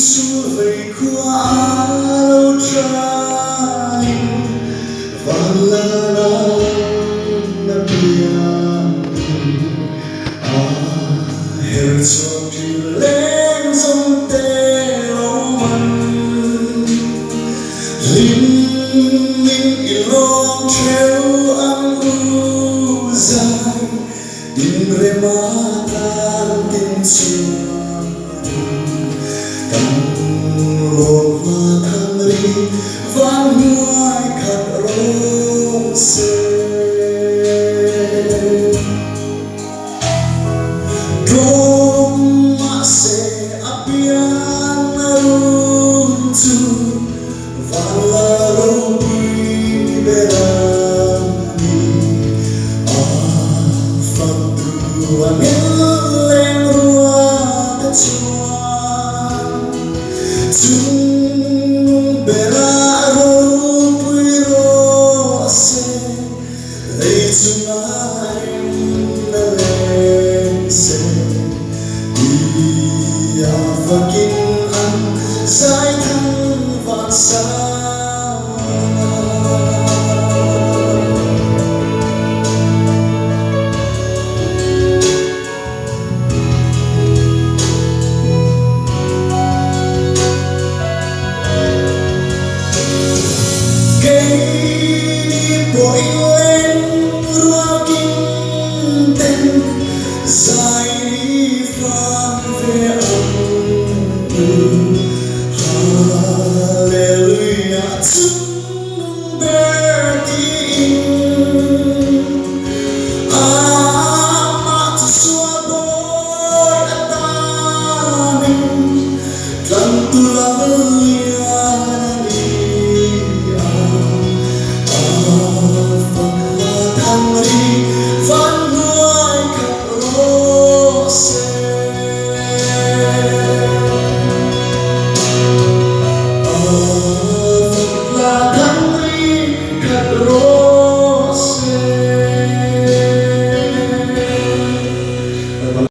xua về qua lâu trái và la na biang herzog tu lên dòng tê lâu mặn linh linh ilong treo ang uzay din rematan tin suan rong hoa tham ri vang ngoài khát rong se rong ma se apian arun tu vala robi berani fatu angeleng ruat chuan chung beraro puiro se lei chungai na leng se ia fakin an sai thăng vạn sa bội lên rua kinh tên